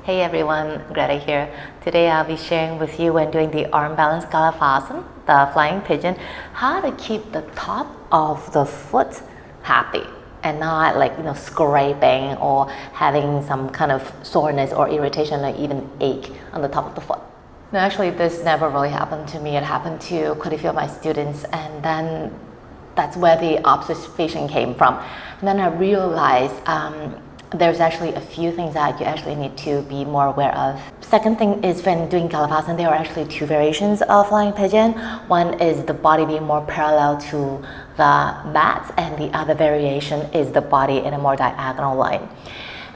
Hey everyone, Greta here. Today I'll be sharing with you when doing the arm balance galavasana, the flying pigeon, how to keep the top of the foot happy and not scraping or having some kind of soreness or irritation or even ache on the top of the foot. Now actually this never really happened to me. It happened to quite a few of my students, and then that's where the observation came from. And then I realized there's actually a few things that you actually need to be more aware of. Second thing is when doing galavasana, there are actually two variations of flying pigeon. One is the body being more parallel to the mat, and the other variation is the body in a more diagonal line.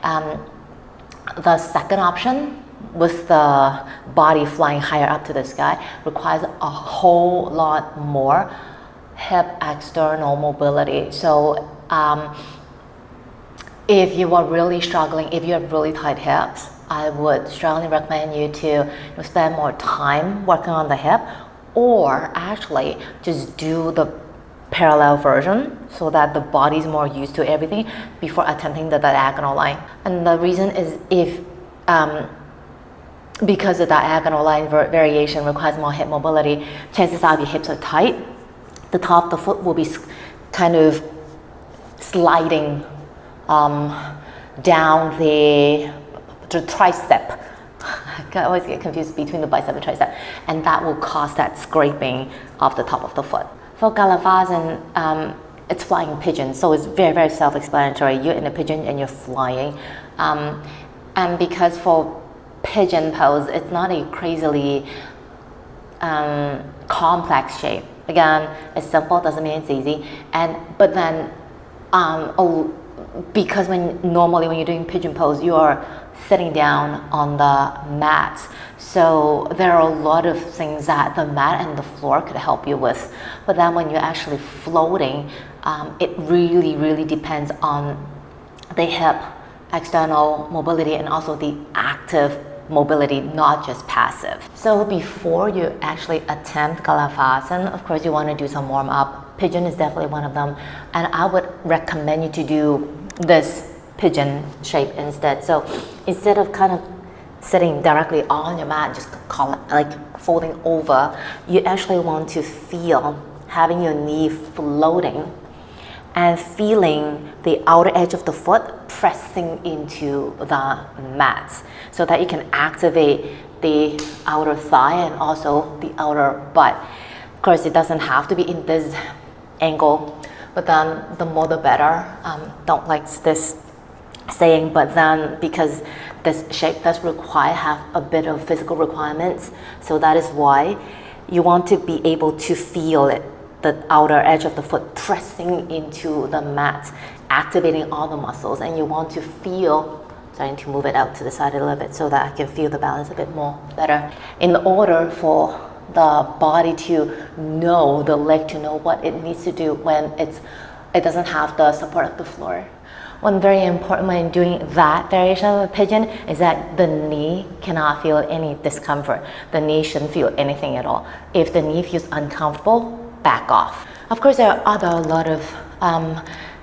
The second option, with the body flying higher up to the sky, requires a whole lot more hip external mobility. So if you are really struggling, if you have really tight hips, I would strongly recommend you to spend more time working on the hip, or actually just do the parallel version so that the body is more used to everything before attempting the diagonal line. And the reason is because the diagonal line variation requires more hip mobility, chances are your hips are tight, the top of the foot will be kind of sliding down the tricep. I always get confused between the bicep and tricep, and that will cause that scraping of the top of the foot. For galavasana, it's flying pigeon, so it's very, very self-explanatory. You're in a pigeon and you're flying, and because for pigeon pose, it's not a crazily complex shape. Again, it's simple, doesn't mean it's easy, but then because normally when you're doing pigeon pose, you are sitting down on the mat. So there are a lot of things that the mat and the floor could help you with. But then when you're actually floating, it really, really depends on the hip external mobility and also the active mobility, not just passive. So before you actually attempt galavasana, of course you want to do some warm up. Pigeon is definitely one of them, and I would recommend you to do this pigeon shape instead. So instead of kind of sitting directly on your mat, just call it like folding over, you actually want to feel having your knee floating and feeling the outer edge of the foot pressing into the mat so that you can activate the outer thigh and also the outer butt. Of course, it doesn't have to be in this angle, but then the more the better. Don't like this saying, but then because this shape does have a bit of physical requirements, so that is why you want to be able to feel it, the outer edge of the foot pressing into the mat, activating all the muscles, and you want to feel, starting to move it out to the side a little bit so that I can feel the balance a bit more better. In order for the body to know, the leg to know what it needs to do when it doesn't have the support of the floor. One very important when doing that variation of a pigeon is that the knee cannot feel any discomfort. The knee shouldn't feel anything at all. If the knee feels uncomfortable, back off. Of course, there are a lot of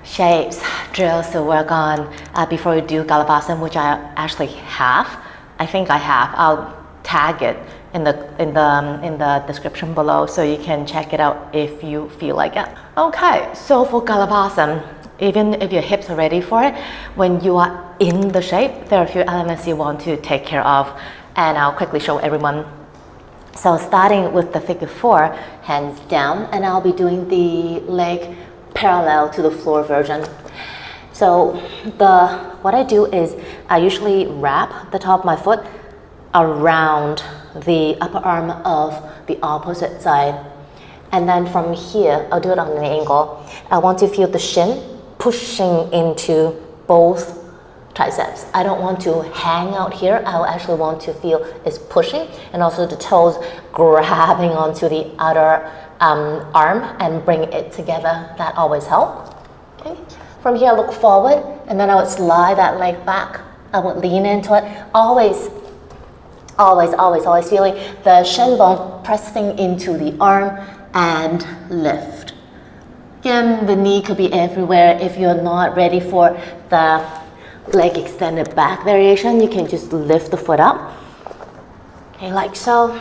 shapes, drills to work on before you do galavasana, which I actually have. I think I have. I'll tag it in the description below so you can check it out if you feel like it. Okay, so for galavasana, even if your hips are ready for it, when you are in the shape, there are a few elements you want to take care of, and I'll quickly show everyone. So starting with the figure 4, hands down, and I'll be doing the leg parallel to the floor version. So what I do is I usually wrap the top of my foot around the upper arm of the opposite side, and then from here I'll do it on an angle. I want to feel the shin pushing into both triceps. I don't want to hang out here. I actually want to feel it's pushing, and also the toes grabbing onto the outer arm and bring it together. That always helps. Okay. From here, look forward, and then I would slide that leg back. I would lean into it. Always feeling the shin bone pressing into the arm and lift. Again, the knee could be everywhere if you're not ready for the leg extended back variation, you can just lift the foot up. Okay, like so.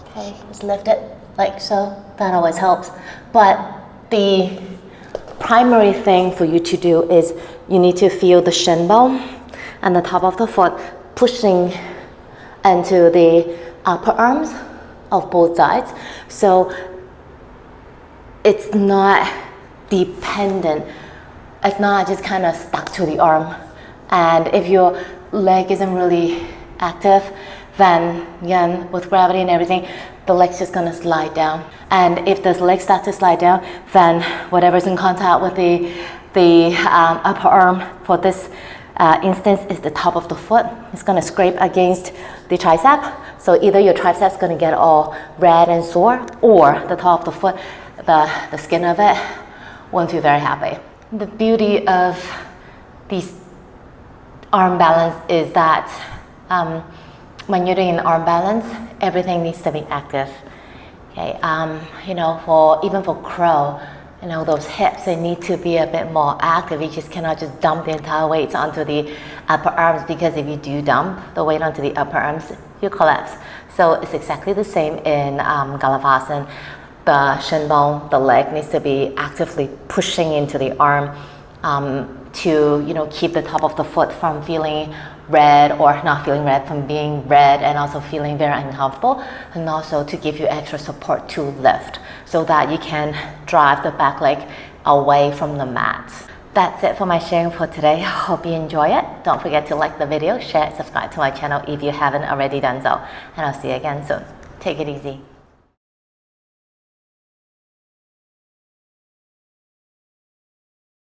Okay, just lift it like so. That always helps. But the primary thing for you to do is you need to feel the shin bone and the top of the foot pushing into the upper arms of both sides. So it's not dependent. It's not just kind of stuck to the arm. And if your leg isn't really active, then again, with gravity and everything, the leg's just gonna slide down. And if the leg starts to slide down, then whatever's in contact with the upper arm for this instance is the top of the foot. It's gonna scrape against the tricep. So either your tricep's gonna get all red and sore, or the top of the foot, the skin of it won't feel very happy. The beauty of these arm balance is that when you're doing an arm balance, everything needs to be active. Okay, you know, even for crow, you know, those hips, they need to be a bit more active. You just cannot just dump the entire weight onto the upper arms, because if you do dump the weight onto the upper arms, you collapse. So it's exactly the same in galavasana. The shin bone, the leg needs to be actively pushing into the arm to, you know, keep the top of the foot from feeling red, or not feeling red, from being red and also feeling very uncomfortable, and also to give you extra support to lift so that you can drive the back leg away from the mat. That's it for my sharing for today. Hope you enjoy it. Don't forget to like the video, share, subscribe to my channel if you haven't already done so, and I'll see you again soon. Take it easy.